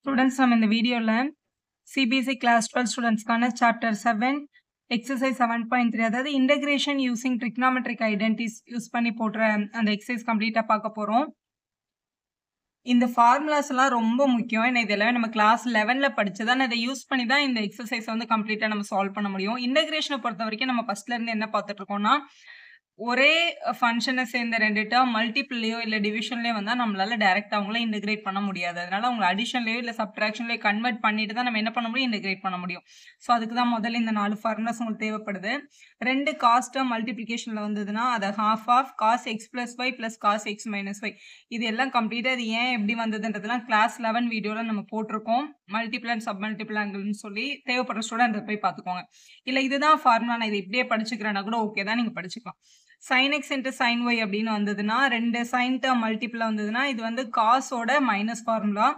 Students, நம்ம இந்த வீடியோல CBSE Class 12 ஸ்டூடெண்ட்ஸ்க்கான Chapter 7 Exercise 7.3 அதாவது Integration using Trigonometric Identities use பண்ணி போடுற அந்த எக்ஸசைஸ் கம்ப்ளீட்டா பார்க்க போறோம். இந்த ஃபார்முலாஸ் எல்லாம் ரொம்ப முக்கியம். ஏன்னா இதெல்லாம் நம்ம கிளாஸ் 11ல படிச்சதா இதை யூஸ் பண்ணி தான் இந்த எக்ஸசைஸ் வந்து கம்ப்ளீட்டா நம்ம சால்வ் பண்ண முடியும். இன்டகிரேஷனை பொறுத்த வரைக்கும் நம்ம ஃபர்ஸ்ட்ல இருந்து என்ன பார்த்துட்டு இருக்கோம்னா, ஒரே ஃபங்க்ஷனை சேர்ந்த 2 டேர்ம் மல்டிபிள்லயோ இல்ல டிவிஷன்லயோ வந்தா நம்மளால டைரக்டா அவங்கள இன்டகிரேட் பண்ண முடியாது. அதனால அவங்க அடிஷன்லயோ இல்ல சப்ட்ராக்ஷன்லயோ கன்வெர்ட் பண்ணிட்டு தான் நம்ம என்ன பண்ண முடியும், இன்டகிரேட் பண்ண முடியும். ஸோ அதுக்கு தான் முதல்ல இந்த 4 ஃபார்முலாஸ் உங்களுக்கு தேவைப்படுது. 2 காஸ் டேர்ம் மல்டிப்ளிகேஷன்ல வந்ததுன்னா அதை half of cos x plus y plus cos x minus y. இது எல்லாம் கம்ப்ளீட்டா இது ஏன் எப்படி வந்ததுன்றதுலாம் கிளாஸ் 11 வீடியோல நம்ம போட்டிருக்கோம். மல்டிபிள் அண்ட் சப் மல்டிபிள் ஆங்கிள்னு சொல்லி தேவைப்படுற ஸ்டூடெண்ட் போய் பார்த்துக்கோங்க. இல்ல இதுதான் ஃபார்முலா, நான் இதை இப்படியே படிச்சுக்கிறேன்னா கூட ஓகே தான், நீங்க படிச்சுக்கலாம். sin x into sin y அப்படின்னு வந்ததுன்னா 2 sin டேர்ம் மல்டிபிள் வந்ததுன்னா இது வந்து காஸோட மைனஸ் ஃபார்முலா.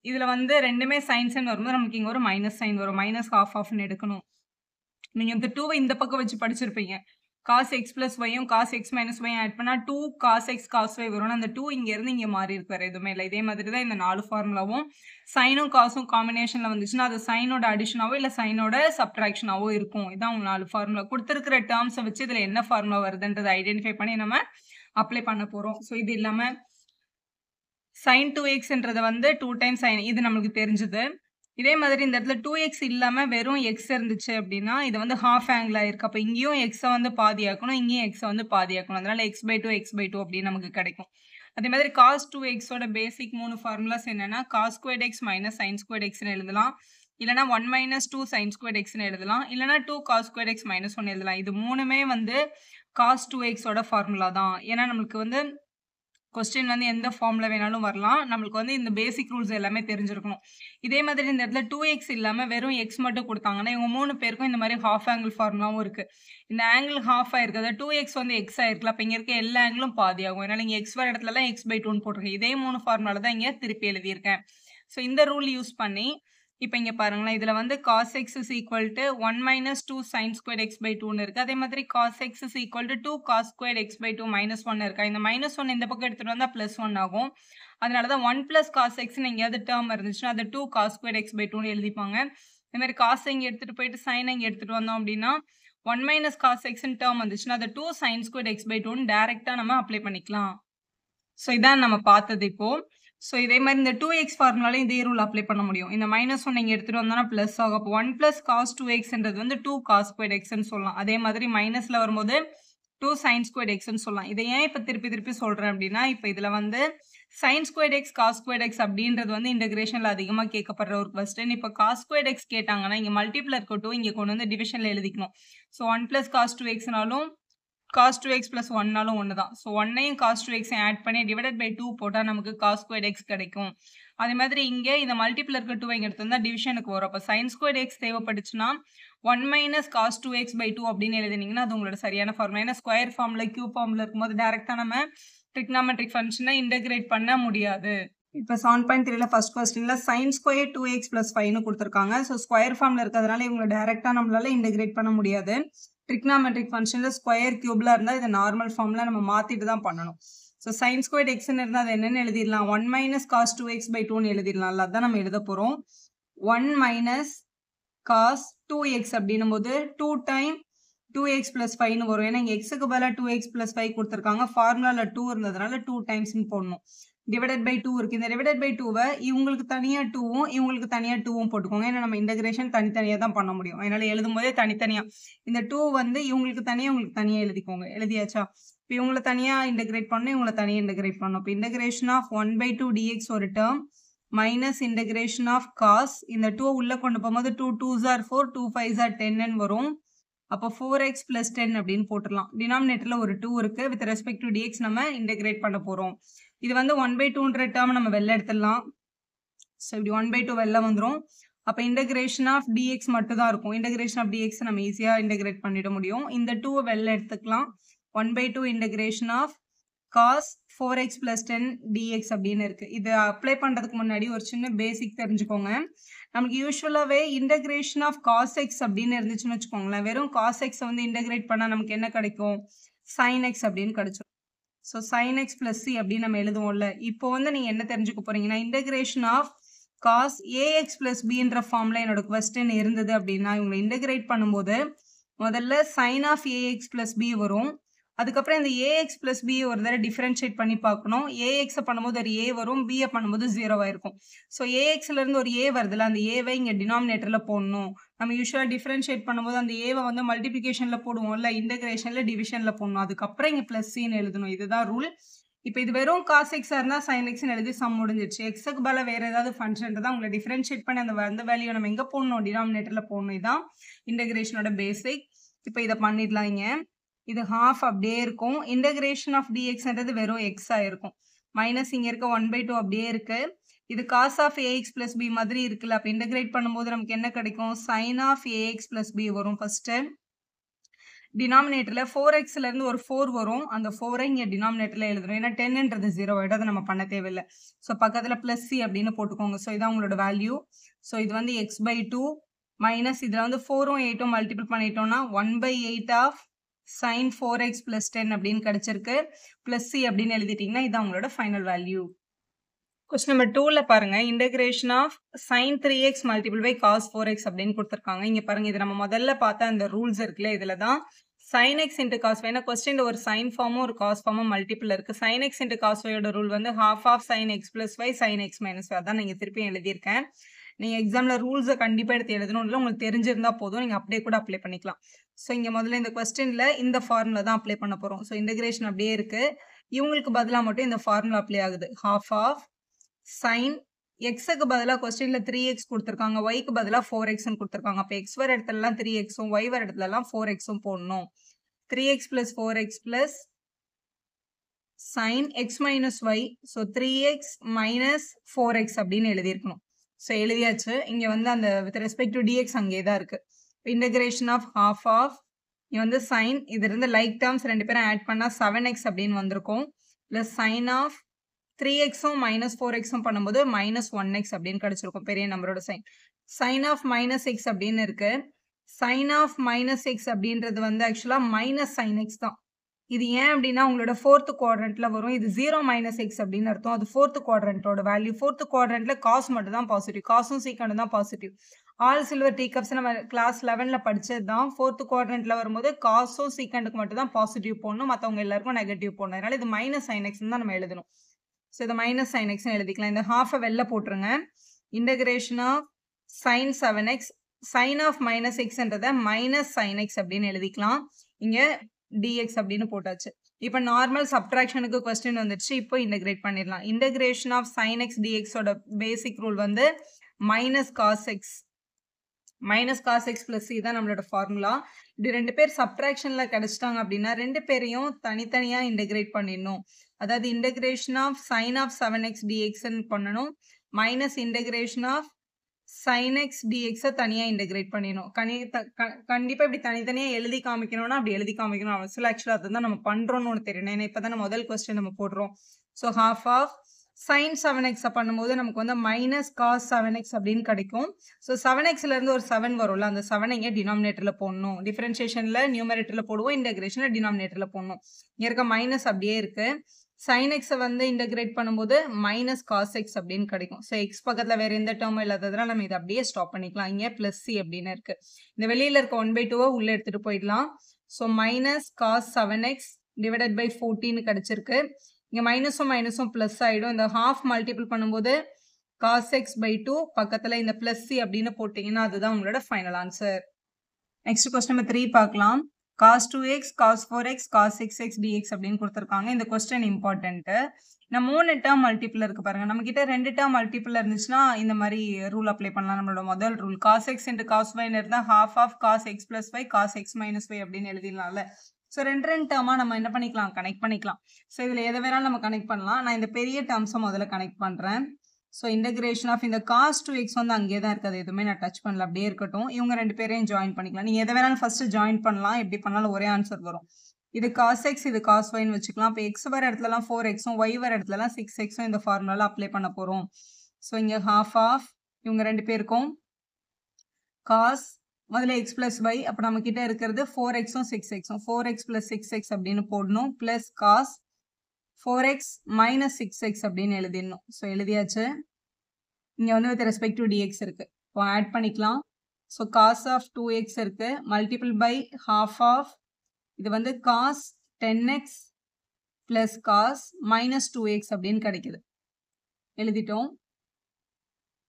இதுல வந்து ரெண்டுமே சைன் சைன் வரும்போது நமக்கு இங்க ஒரு மைனஸ் சைன் வரும். மைனஸ் ஹாஃப் ஆஃப்னு எடுக்கணும். நீங்க இந்த 2வை இந்த பக்கம் வச்சு படிச்சிருப்பீங்க. காஸ் எக்ஸ் பிளஸ் ஒய்யும் காஸ் எக்ஸ் மைனஸ் ஒய்யும் ஆட் பண்ணா 2 காஸ் எக்ஸ் காஸ் ஒய் வரும். அந்த 2 இங்க இருந்து இங்க மாறி இருக்கு, வேற எதுவுமே இல்லை. இதே மாதிரி தான் இந்த 4 ஃபார்முலாவும் சைனும் காசும் காம்பினேஷன்ல வந்துச்சுன்னா அது சைனோட அடிஷனாவோ இல்ல சைனோட சப்ட்ராக்ஷனாவோ இருக்கும். இதான் உங்க 4 ஃபார்முலா. கொடுத்துருக்கிற டேர்ம்ஸை வச்சு இதுல என்ன ஃபார்முலா வருதுன்றதை ஐடென்டிஃபை பண்ணி நம்ம அப்ளை பண்ண போறோம். ஸோ இது இல்லாம sin 2xன்றத வந்து 2 டைம்ஸ் sin, இது நமக்கு தெரிஞ்சது. இதே மாதிரி இந்த இடத்துல 2x இல்லாம வெறும் x இருந்துச்சு அப்படின்னா இது வந்து ஹாஃப் ஆங்கிள் ஆயிருக்கு. அப்ப இங்கேயும் x வந்து பாதியாக்கணும், இங்கேயும் x வந்து பாதியாக்கணும். அதனால x/2 அப்படின்னு நமக்கு கிடைக்கும். அதே மாதிரி cos 2x ஓட பேசிக் 3 ஃபார்முலாஸ் என்னன்னா cos squared x minus sin squared x ன்னு எழுதலாம். இல்லனா 1 minus 2 sin squared x ன்னு எழுதலாம். இல்லனா 2 cos squared x minus 1 எழுதலாம். இது மூணுமே வந்து cos 2x ஓட ஃபார்முலா தான். ஏன்னா நமக்கு வந்து கொஸ்டின் வந்து எந்த ஃபார்ம்ல வேணாலும் வரலாம். நம்மளுக்கு வந்து இந்த பேசிக் ரூல்ஸ் எல்லாமே தெரிஞ்சிருக்கணும். இதே மாதிரி இந்த இடத்துல 2x இல்லாம வெறும் x மட்டும் கொடுத்தாங்கன்னா இவங்க 3 பேருக்கும் இந்த மாதிரி ஹாஃப் ஆங்கிள் ஃபார்முலாவும் இருக்கு. இந்த ஆங்கிள் ஹாஃப் ஆயிருக்கு, அதாவது 2x வந்து x ஆயிருக்குல, அப்ப இங்க இருக்க எல்லா ஆங்கிளும் பாதி ஆகும். அதனால இங்க x வர இடத்துல எல்லாம் x/2 போட்டிருக்கேன். இதே 3 ஃபார்முலால தான் இங்க திருப்பி எழுதியிருக்கேன். ஸோ இந்த ரூல் யூஸ் பண்ணி இப்போ இங்க பாருங்களேன், இதுல வந்து cos x is equal to 1 minus 2 sin squared x/2 இருக்கு. அதே மாதிரி cos x is equal to 2 cos squared x/2 minus 1 இருக்கா. இந்த minus 1 இந்த பக்கம் எடுத்துட்டு வந்தா plus 1 ஆகும். அதனாலதான் 1 plus cos x எங்கேயாவது டேர்ம் இருந்துச்சுன்னா அது 2 cos squared x/2 எழுதிப்பாங்க. இந்த மாதிரி cos இங்க எடுத்துட்டு போயிட்டு sin இங்க எடுத்துட்டு வந்தோம் அப்படின்னா 1 minus cos x டேர்ம் வந்துச்சுன்னா அது 2 sin squared x/2 டைரக்டா நம்ம அப்ளை பண்ணிக்கலாம். ஸோ இதான் நம்ம பார்த்தது இப்போ. ஸோ இதே மாதிரி இந்த 2x ஃபார்முலாலையும் இதே ரூல் அப்ளை பண்ண முடியும். இந்த -1 இங்கே எடுத்துகிட்டு வந்தோம்னா ப்ளஸ் ஆகும். அப்போ 1 + cos 2xன்றது வந்து 2 cos squared xன்னு சொல்லலாம். அதே மாதிரி மைனஸில் வரும்போது 2 sin squared xன்னு சொல்லலாம். இதை ஏன் இப்போ திருப்பி சொல்கிறேன் அப்படின்னா, இப்போ இதில் வந்து sin squared x cos squared x அப்படின்றது வந்து இன்டகிரேஷனில் அதிகமாக கேட்கப்படுற ஒரு கொஸ்டின். இப்போ cos squared x கேட்டாங்கன்னா இங்கே மல்டிபிள் இருக்கட்டும், இங்கே கொண்டு வந்து டிவிஷனில் எழுதிக்கணும். So 1 + cos 2xனாலும் cos 2x plus 1நாலும் ஒன்று தான். ஸோ 1ஐயும் cos 2xையும் ஆட் பண்ணி டிவைடட் பை 2 போட்டால் நமக்கு cos squared x கிடைக்கும். அதே மாதிரி இங்கே இந்த மல்டிபிள் இருக்க 2 இங்கே எடுத்து வந்தால் டிவிஷனுக்கு வரும். அப்போ sin squared x தேவைப்பட்டுச்சுன்னா 1 minus cos 2x/2 அப்படின்னு எழுதினீங்கன்னா அது உங்களோட சரியான ஃபார்முலா. ஏன்னா ஸ்கொயர் ஃபார்முலா கியூப் ஃபார்முலா இருக்கும்போது டேரெக்டாக நம்ம ட்ரிக்னாமெட்ரிக் ஃபங்க்ஷனை இன்டகிரேட் பண்ண முடியாது. இப்போ 7.3ல ஃபர்ஸ்ட் கொஸ்டின்ல sin square 2x plus 5ன்னு கொடுத்துருக்காங்க. ஸோ ஸ்கொயர் ஃபார்ம்ல இருக்கிறதுனால இவங்களை டேரெக்டாக நம்மளால இன்டகிரேட் பண்ண முடியாது. ட்ரிக்னாமெட்ரிக் ஃபங்க்ஷன்ல ஸ்கொயர் கியூப்ல இருந்தால் இதை நார்மல் ஃபார்ம்ல நம்ம மாத்திட்டு தான் பண்ணணும். ஸோ sin squared xன்னு இருந்தால் அது என்னன்னு எழுதிடலாம், 1 minus cos 2x/2ன்னு எழுதிடலாம். அதான் நம்ம எழுத போறோம். 1 minus cos 2x அப்படின்னும் போது 2 டைம் 2x plus 5ன்னு வரும். ஏன்னா இங்க xக்கு பதிலாக 2x plus 5 கொடுத்துருக்காங்க. ஃபார்முலால 2 இருந்ததுனால 2 டைம்ஸ்ன்னு போடணும். டிவைடட் பை 2 இருக்கு. இந்த டிவைடட் பை 2வை இவங்களுக்கு தனியா 2வும் இவங்களுக்கு தனியா 2வும் போட்டுக்கோங்க. ஏன்னா நம்ம இன்டகிரேஷன் தனித்தனியா தான் பண்ண முடியும். அதனால எழுதும் போதே தனித்தனியா இந்த 2 வந்து இவங்களுக்கு தனியா உங்களுக்கு தனியா எழுதிக்கோங்க. எழுதியாச்சா? இப்போ இவங்களை தனியா இன்டகிரேட் பண்ணணும், இவங்களை தனியா இன்டகிரேட் பண்ணணும். இப்போ இன்டகிரேஷன் ஆஃப் 1/2 dx ஒரு term minus integration of cos, இந்த 2 உள்ள கொண்டு போகும்போது 2 2s are 4 2 5s are 10ன்னு வரும். அப்போ 4x plus 10 அப்படின்னு போட்டுடலாம். டினாமினேட்டர்ல ஒரு 2 இருக்கு. வித் ரெஸ்பெக்ட் டு dx நம்ம இன்டகிரேட் பண்ண போறோம். இது வந்து 1/2ன்ற டேர்ம் நம்ம வெளில எடுத்துடலாம். ஸோ இப்படி 1/2 வெளில வந்துடும். அப்போ இன்டகிரேஷன் ஆஃப் dx மட்டும் தான் இருக்கும். இன்டகிரேஷன் ஆஃப் dx நம்ம ஈஸியாக இன்டகிரேட் பண்ணிட முடியும். இந்த 2 வெளில எடுத்துக்கலாம். 1/2 integration of cos 4x plus 10 dx அப்படின்னு இருக்கு. இது அப்ளை பண்றதுக்கு முன்னாடி ஒரு சின்ன பேசிக் தெரிஞ்சுக்கோங்க. நமக்கு யூஸ்வலாவே இன்டகிரேஷன் ஆஃப் cos x அப்படின்னு இருந்துச்சுன்னு வச்சுக்கோங்களேன், வெறும் cos x வந்து இன்டகிரேட் பண்ணா நமக்கு என்ன கிடைக்கும், sin x அப்படின்னு கிடைச்சிடும். So sin x plus c அப்படின்னு நம்ம எழுதுவோம்ல. இப்போ வந்து நீங்க என்ன தெரிஞ்சுக்க போறீங்கன்னா, integration of cos ax plus பின்ற ஃபார்ம்ல என்னோட கொஸ்டின் இருந்தது அப்படின்னா இவங்களை இன்டகிரேட் பண்ணும்போது முதல்ல sine of ax plus b வரும். அதுக்கப்புறம் இந்த ஏஎக்ஸ் பிளஸ் பி ஒரு தடவை டிஃபரன்ஷியேட் பண்ணி பார்க்கணும். ஏஎக்ஸை பண்ணும்போது ஒரு ஏ வரும், பியை பண்ணும்போது 0 இருக்கும். ஸோ ஏஎக்ஸ்ல இருந்து ஒரு ஏ வருதுல்ல, அந்த ஏவை இங்கே டினாமினேட்டர்ல போடணும். நம்ம யூஸ்வலாக டிஃபரன்ஷியேட் பண்ணும்போது அந்த ஏவை வந்து மல்டிபிகேஷன்ல போடுவோம்ல, இன்டகிரேஷன்ல டிவிஷன்ல போடணும். அதுக்கப்புறம் இங்கே பிளஸ் சின்னு எழுதணும். இதுதான் ரூல். இப்போ இது வெறும் காஸ் எக்ஸா இருந்தால் சைன் எக்ஸ்ன்னு எழுதி சம் முடிஞ்சிருச்சு. எக்ஸுக்கு பதிலாக வேற ஏதாவது ஃபங்க்ஷன் தான் உங்களை டிஃபரன்ஷியேட் பண்ணி அந்த வேல்யூ நம்ம எங்கே போடணும், டினாமினேட்டர்ல போடணும். இதுதான் இன்டகிரேஷனோட பேசிக். இப்போ இதை பண்ணிடலாம். இங்க இது ஹாஃப் அப்படியே இருக்கும். இன்டகிரேஷன் ஆஃப் டிஎக்ஸ்ன்றது வெறும் எக்ஸா இருக்கும். மைனஸ் இங்க இருக்க 1/2 அப்படியே இருக்கு. இது cos of ax plus b மாதிரி இருக்குல்ல, அப்போ இன்டகிரேட் பண்ணும்போது நமக்கு என்ன கிடைக்கும், sine of ax plus b வரும். ஃபர்ஸ்ட் டினாமினேட்டர்ல 4xல இருந்து ஒரு 4 வரும். அந்த 4ஐ இங்க டினாமினேட்டர்ல எழுதுறோம். ஏன்னா 10ன்றது 0 ஆயிடும், அதை நம்ம பண்ண தேவையில்லை. ஸோ பக்கத்துல பிளஸ் சி அப்படின்னு போட்டுக்கோங்க. ஸோ இதான் உங்களோட வேல்யூ. ஸோ இது வந்து x/2 மைனஸ் இதில் வந்து 4ம் 8ம் மல்டிபிள் பண்ணிட்டோம்னா 1/8 ஆஃப் sin 4x plus 10 அப்படின்னு கிடைச்சிருக்கு. பிளஸ் சி அப்படின்னு எழுதிட்டீங்கன்னா இதான் உங்களோட ஃபைனல் வேல்யூ. கொஸ்டின் நம்பர் 2ல பாருங்க, integration of sin 3x multiple by cos 4x அப்படின்னு கொடுத்துருக்காங்க. இங்க பாருங்க, இது நம்ம முதல்ல பார்த்த அந்த ரூல்ஸ் இருக்குல்ல, இதுல தான் sin x into cos y. ஏன்னா கொஸ்டின்ல ஒரு sin ஃபார்மும் ஒரு cos ஃபார்மும் மல்டிபிள் இருக்கு. sin x into cos y யோட ரூல் வந்து half of sin x plus y sin x minus y. அதான் நீங்க திருப்பி எழுதியிருக்கேன். நீங்க எக்ஸாம்ல ரூல்ஸை கண்டிப்பா எடுத்து எழுதணும். இல்லை உங்களுக்கு தெரிஞ்சிருந்தா போதும், நீங்க அப்படியே கூட அப்ளை பண்ணிக்கலாம். ஸோ இங்க முதல்ல இந்த கொஸ்டின்ல இந்த ஃபார்முலா தான் அப்ளை பண்ண போறோம். ஸோ இன்டகிரேஷன் அப்படியே இருக்கு. இவங்களுக்கு பதிலாக மட்டும் இந்த ஃபார்முலா அப்ளை ஆகுது. half of sin எக்ஸுக்கு பதிலாக கொஸ்டின்ல 3x கொடுத்துருக்காங்க, ஒய்க்கு பதிலாக 4xன்னு கொடுத்துருக்காங்க. அப்போ எக்ஸ் வர இடத்துலலாம் 3xும் ஒய் வர இடத்துலலாம் 4xும் போடணும். 3x plus 4x plus sin x minus y. So 3x minus 4x அப்படின்னு எழுதியிருக்கணும். ஸோ எழுதியாச்சு. இங்கே வந்து அந்த வித் ரெஸ்பெக்ட் டு டிஎக்ஸ் அங்கே தான் இருக்கு. இன்டகிரேஷன் ஆஃப் ஹாஃப் ஆஃப் இங்கே வந்து சைன் இது இருந்து லைக் டேர்ம்ஸ் ரெண்டு பேரும் ஆட் பண்ணால் 7x அப்படின்னு வந்திருக்கும். ப்ளஸ் சைன் ஆஃப் 3xும் மைனஸ் 4xும் பண்ணும்போது மைனஸ் 1x அப்படின்னு கிடைச்சிருக்கும், பெரிய நம்பரோட sine. Sine of minus x அப்படின்னு இருக்கு. சைன் ஆஃப் மைனஸ் எக்ஸ் அப்படின்றது வந்து ஆக்சுவலாக மைனஸ் சைன் எக்ஸ் தான். இது ஏன் அப்படின்னா உங்களோட 4th குவாட்ரண்ட்ல வரும். இது 0 மைனஸ் எக்ஸ் அப்படின்னு அர்த்தம். அது 4th குவாட்ரண்டோட வேல்யூ. 4th குவாட்ரண்ட்ல காஸ் மட்டும் தான் பாசிட்டிவ், காசும் சீக்கண்டும் தான் positive. All silver tea cups நம்ம கிளாஸ் 11ல படிச்சது தான். 4th குவாட்ரண்ட்ல வரும்போது காசும் சீக்கண்டுக்கு மட்டும் தான் பாசிட்டிவ் போடணும், மற்றவங்க எல்லாருக்கும் நெகட்டிவ் போடணும். அதனால இது மைனஸ் சைன் எக்ஸ் தான் நம்ம எழுதணும். ஸோ இதை மைனஸ் சைன் எக்ஸ்னு எழுதிக்கலாம். இந்த ஹாஃபை வெளில போட்டுருங்க. Integration of sine 7x sine of minus எக்ஸ்ன்றதை மைனஸ் சைன் எக்ஸ் அப்படின்னு எழுதிக்கலாம். இங்கே dx அப்படின்னு போட்டாச்சு. இப்போ நார்மல் சப்ட்ராக்ஷனுக்கு கொஸ்டின் வந்துடுச்சு. இப்போ இன்டகிரேட் பண்ணிடலாம். Integration of sin x dx ஓட பேசிக் ரூல் வந்து minus cos x plus c தான் நம்மளோட ஃபார்முலா. இப்படி ரெண்டு பேர் சப்ட்ராக்ஷன்ல கிடைச்சிட்டாங்க அப்படின்னா ரெண்டு பேரையும் தனித்தனியா இன்டகிரேட் பண்ணிடணும். அதாவது integration of sine of 7x dxன்னு பண்ணணும். Minus integration of sin x dx தனியா இன்டகிரேட் பண்ணிடணும். கண்டிப்பா இப்படி தனித்தனியா எழுதி காமிக்கணும்னா அப்படி எழுதி காமிக்கணும் அவசியம். ஆக்சுவலா அதுதான் நம்ம பண்றோம்னு ஒன்று தெரியணும். ஏன்னா இப்பதான் முதல் கொஸ்டின் நம்ம போடுறோம். So half of sin 7x பண்ணும்போது நமக்கு வந்து மைனஸ் காஸ் 7x அப்படின்னு கிடைக்கும். ஸோ 7xல இருந்து ஒரு 7 வரும்ல, அந்த 7 இங்கே டினாமினேட்டர்ல போடணும். டிஃபரன்ஷியேஷன்ல நியூமரேட்டர்ல போடுவோம், இன்டகிரேஷன்ல டினாமினேட்டர்ல போடணும். இங்க இருக்க மைனஸ் அப்படியே இருக்கு. sin x வந்து இன்டகிரேட் பண்ணும்போது மைனஸ் காஸ் எக்ஸ் அப்படின்னு கிடைக்கும். ஸோ எக்ஸ் பக்கத்தில் வேற எந்த டேர்மும் இல்லாததுனால நம்ம இதை அப்படியே ஸ்டாப் பண்ணிக்கலாம். இங்கே பிளஸ் சி அப்படின்னு இருக்கு. இந்த வெளியில இருக்க 1/2 உள்ள எடுத்துட்டு போயிடலாம். So minus cos 7x divided by 14 கிடைச்சிருக்கு. இங்கே மைனஸும் பிளஸ் ஆயிடும். இந்த ஹாஃப் மல்டிபிள் பண்ணும்போது காஸ் எக்ஸ் பை 2 பக்கத்தில் இந்த பிளஸ் சி அப்படின்னு போட்டிங்கன்னா அதுதான் உங்களோட final answer. Next question number 3 பார்க்கலாம். cos 2x, cos 4x, cos 6x dx அப்படின்னு கொடுத்துருக்காங்க. இந்த கொஸ்டின் இம்பார்ட்டன்ட். நான் 3 டேர்ம் மல்டிபிள் இருக்கு பாருங்க. நம்ம கிட்ட 2 டேர்ம் மல்டிபிள் இருந்துச்சுன்னா இந்த மாதிரி ரூல் அப்ளை பண்ணலாம். நம்மளோட முதல் rule cos x into cos y இருந்தா half of cos x plus y cos x minus y அப்படின்னு எழுதிடலாம்ல. ஸோ ரெண்டு டேர்மா நம்ம என்ன பண்ணிக்கலாம், கனெக்ட் பண்ணிக்கலாம். ஸோ இதில் எதை வேணாலும் நம்ம கனெக்ட் பண்ணலாம். நான் இந்த பெரிய டேர்ம்ஸை முதல்ல கனெக்ட் பண்ணுறேன். ஸோ இன்டகிரேஷன் ஆஃப் இந்த cos 2x வந்து அங்கே தான் இருக்குது, எதுவுமே நான் டச் பண்ணல, அப்படியே இருக்கட்டும். இவங்க ரெண்டு பேரையும் ஜாயின் பண்ணிக்கலாம். நீங்கள் எதை வேணாலும் ஃபர்ஸ்ட் ஜாயின் பண்ணலாம், எப்படி பண்ணாலும் ஒரே ஆன்சர் வரும். இது cos x இது cos yன்னு வச்சுக்கலாம். இப்போ எக்ஸ் வர இடத்துலலாம் 4xும் ஒய் வர இடத்துலலாம் 6xும் இந்த ஃபார்முலாவில் அப்ளை பண்ண போகிறோம். ஸோ இங்கே ஹாஃப் ஆஃப் இவங்க ரெண்டு பேருக்கும் cos முதல்ல x plus y, அப்போ நம்ம கிட்ட இருக்கிறது 4xும் 6xும் 4x plus 6x அப்படின்னு போடணும். Plus cos 4x minus 6x அப்படின்னு எழுதிடணும். ஸோ எழுதியாச்சு. இங்க வந்து வித் ரெஸ்பெக்ட் டு dx இருக்கு. இப்போ ஆட் பண்ணிக்கலாம். ஸோ cos ஆஃப் 2x இருக்கு. மல்டிபிள் பை half ஆஃப் இது வந்து cos 10x plus cos minus 2x அப்படின்னு கிடைக்குது. எழுதிட்டோம்.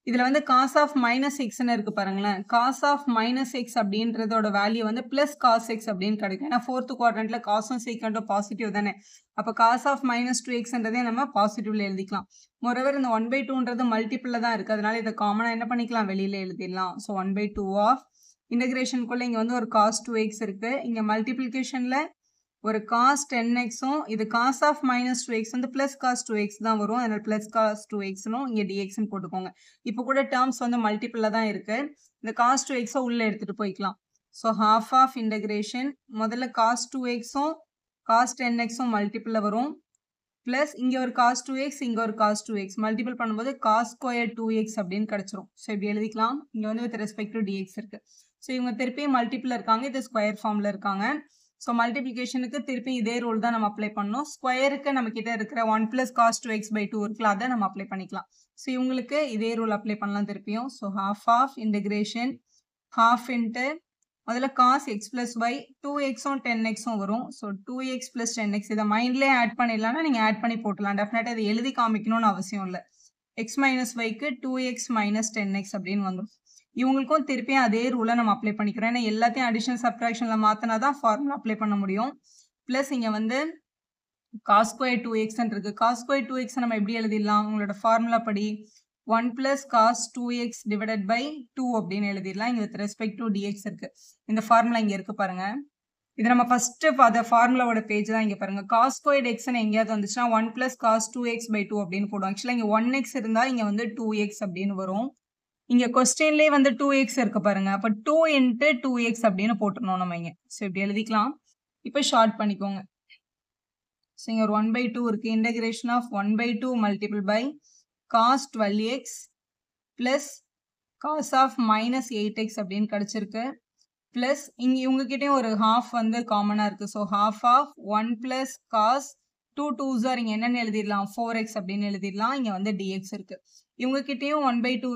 இதுல வந்து cos ஆஃப் மைனஸ் எக்ஸ்ன்னு இருக்கு பாருங்களேன். cos ஆஃப் மைனஸ் எக்ஸ் அப்படின்றதோட வேல்யூ வந்து பிளஸ் cos x அப்படின்னு கிடைக்கும். ஏன்னா ஃபோர்த் குவாட்ரண்ட்ல காசும் சீக்கண்டும் பாசிட்டிவ் தானே. அப்போ cos ஆஃப் மைனஸ் 2xன்றதே நம்ம பாசிட்டிவ்ல எழுதிக்கலாம். மொரவர் இந்த 1/2ன்றது மல்டிபிள்ல தான் இருக்கு. அதனால இதை காமனா என்ன பண்ணிக்கலாம், வெளியில எழுதிடலாம். ஸோ 1/2 ஆஃப் இன்டகிரேஷனுக்குள்ள இங்க வந்து ஒரு cos 2x இருக்கு. இங்க மல்டிபிளிகேஷன்ல ஒரு cos 10xம் இது cos ஆஃப் மைனஸ் 2x வந்து பிளஸ் cos 2x தான் வரும். அதனால பிளஸ் cos 2xனும் இங்க dxன்னு போட்டுக்கோங்க. இப்போ கூட டேர்ம்ஸ் வந்து மல்டிபிள்ல தான் இருக்கு. இந்த cos 2x உள்ள எடுத்துட்டு போய்க்கலாம். ஸோ half ஆஃப் இன்டகிரேஷன் முதல்ல cos 2xம் cos 10xம் மல்டிபிள்ல வரும். பிளஸ் இங்க ஒரு cos 2x இங்க ஒரு cos 2x மல்டிபிள் பண்ணும்போது cos ஸ்கொயர் 2x அப்படின்னு கிடைச்சிரும். ஸோ இப்படி எழுதிக்கலாம். இங்க வந்து வித் ரெஸ்பெக்ட் டு dx இருக்கு. ஸோ இவங்க திருப்பி மல்டிபிள் இருக்காங்க, இது ஸ்கொயர் ஃபார்ம்ல இருக்காங்க. ஸோ மல்டிபிளிகேஷனுக்கு திருப்பி இதே ரூல் தான் நம்ம அப்ளை பண்ணணும். ஸ்கொயருக்கு நம்ம கிட்ட இருக்கிற 1 பிளஸ் cos 2x/2 இருக்குல்ல, அதை நம்ம அப்ளை பண்ணிக்கலாம். ஸோ இவங்களுக்கு இதே ரூல் அப்ளை பண்ணலாம் திருப்பியும். So half of integration half into முதல்ல cos x plus y 2xம் 10xம் வரும். ஸோ 2x plus 10x இதை மைண்ட்லேயே ஆட் பண்ணிடலாம்னா நீங்கள் ஆட் பண்ணி போட்டலாம். டெஃபினட்டாக இதை எழுதி காமிக்கணும்னு அவசியம் இல்லை. x minus yக்கு 2x minus 10x அப்படின்னு வந்துடும். இவங்களுக்கும் திருப்பியும் அதே ரூலை நம்ம அப்ளை பண்ணிக்கிறோம். ஏன்னா எல்லாத்தையும் அடிஷன் சப்ட்ராக்ஷன்ல மாத்தினா தான் ஃபார்முலா அப்ளை பண்ண முடியும். பிளஸ் இங்க வந்து cos ஸ்கொயர் 2x இருக்கு. cos ஸ்கொயர் 2x நம்ம எப்படி எழுதிடலாம், உங்களோட ஃபார்முலா படி 1 plus cos 2x divided by 2 அப்படின்னு எழுதிடலாம். இங்க வித் ரெஸ்பெக்ட் டு dx இருக்கு. இந்த ஃபார்முலா இங்க இருக்கு பாருங்க. இது நம்ம ஃபர்ஸ்ட் பார்த்த ஃபார்முலாவோட பேஜ் தான். இங்க பாருங்க, cos ஸ்கொயர் x எங்கேயாவது வந்துச்சுன்னா 1 plus cos 2x/2 அப்படின்னு போடுவோம். ஆக்சுவலா இங்க 1x இருந்தா இங்க வந்து 2x அப்படின்னு வரும். இங்க கொஸ்டின்லயே வந்து 2x இருக்கு பாருங்க. அப்ப 2 into 2x அப்படின்னு போட்டுறணும் நம்ம இங்க. ஸோ இப்படி எழுதிக்கலாம். இப்போ ஷார்ட் பண்ணிக்கோங்க. ஸோ இங்க ஒரு 1/2 இருக்கு. Integration of 1/2 multiple by cos 12x plus cos of minus 8x அப்படின்னு கிடைச்சிருக்கு. பிளஸ் இங்க இவங்ககிட்டயும் ஒரு half வந்து காமனா இருக்கு. So half of 1 plus cos 2 2s இங்க என்னன்னு எழுதிடலாம், 4x அப்படின்னு எழுதிடலாம். இங்க வந்து dx இருக்கு. இவங்ககிட்டயும் 1/2.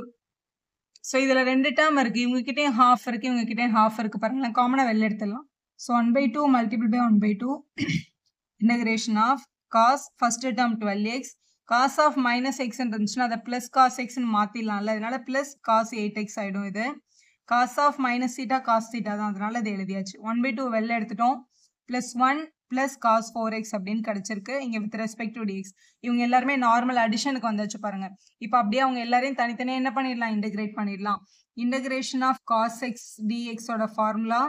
ஸோ இதுல 2 டேர்ம் இருக்கு. இவங்ககிட்டயும் half இருக்கு, இவங்ககிட்டயும் half இருக்கு பாருங்களேன். காமனா வெளில எடுத்துடலாம். So 1/2 multiple by 1/2 integration of cos first term 12x cos of minus x இருந்துச்சுன்னா அதை பிளஸ் cos எக்ஸ்ன்னு மாத்திடலாம்ல. அதனால பிளஸ் cos 8x ஆயிடும். இது cos of minus theta cos theta தான், அதனால இது எழுதியாச்சு. 1/2 வெளில எடுத்துட்டோம். பிளஸ் 1 பிளஸ் cos 4x அப்படின்னு கிடைச்சிருக்கு. இங்க வித் ரெஸ்பெக்ட் டு dx இவங்க எல்லாருமே நார்மல் அடிஷனுக்கு வந்தாச்சு பாருங்க. இப்போ அப்படியே அவங்க எல்லாரையும் தனித்தனியாக என்ன பண்ணிடலாம், இன்டகிரேட் பண்ணிடலாம். Integration of cos x dx ஓட formula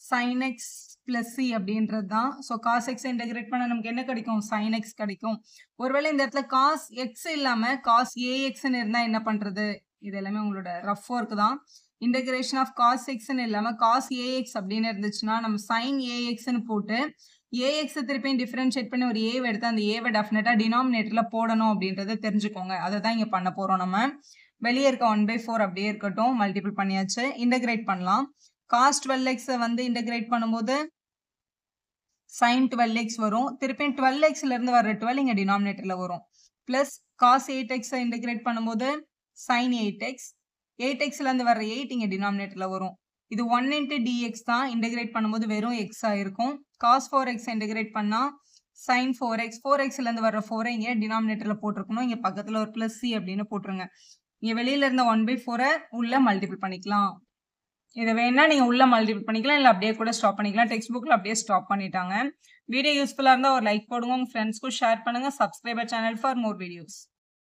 sin x plus c அப்படின்றது தான். ஸோ cos x இன்டகிரேட் பண்ண நமக்கு என்ன கிடைக்கும், sin x கிடைக்கும். ஒருவேளை இந்த இடத்துல cos x இல்லாம cos axன்னு இருந்தா என்ன பண்றது, இது எல்லாமே உங்களோட ரஃப் ஒர்க் தான். இன்டகிரேஷன் ஆஃப் cos xன்னு இல்லாம cos ax அப்படின்னு இருந்துச்சுன்னா நம்ம sin axன்னு போட்டு ax திருப்பியும் டிஃபரன்ஷியேட் பண்ணி ஒரு a எடுத்து அந்த a டெஃபினட்டா டினாமினேட்டர்ல போடணும் அப்படின்றத தெரிஞ்சுக்கோங்க. அதை தான் இங்க பண்ண போறோம் நம்ம. வெளியே இருக்க 1/4 அப்படியே இருக்கட்டும், மல்டிபிள் பண்ணியாச்சு. இன்டகிரேட் பண்ணலாம். cos 12x வந்து இன்டகிரேட் பண்ணும்போது sin 12x வரும். திருப்பியும் 12xல இருந்து வர 12 இங்க டினாமினேட்டர்ல வரும். பிளஸ் cos 8x இன்டகிரேட் பண்ணும்போது sin 8x 8xல இருந்து வர 8 இங்க டினாமினேட்டர்ல வரும். இது 1 into dx தான். இன்டகிரேட் பண்ணும்போது வெறும் x ஆயிருக்கும். cos 4x இன்டகிரேட் பண்ணா sin 4x 4xல இருந்து வர 4 இங்க டினாமினேட்டர்ல போட்டிருக்கணும். இங்க பக்கத்துல ஒரு பிளஸ் c அப்படின்னு போட்டுருங்க. இங்க வெளியில இருந்த 1/4 உள்ள மல்டிபிள் பண்ணிக்கலாம். இதை வேணா நீங்க உள்ள மல்டிபிள் பண்ணிக்கலாம், இல்லை அப்படியே கூட ஸ்டாப் பண்ணிக்கலாம். டெக்ஸ்ட் புக்ல அப்படியே ஸ்டாப் பண்ணிட்டாங்க. வீடியோ யூஸ்ஃபுல்லா இருந்தா ஒரு லைக் போடுங்க, உங்க ஃப்ரெண்ட்ஸ்க்கும் ஷேர் பண்ணுங்க. Subscriber channel for more videos.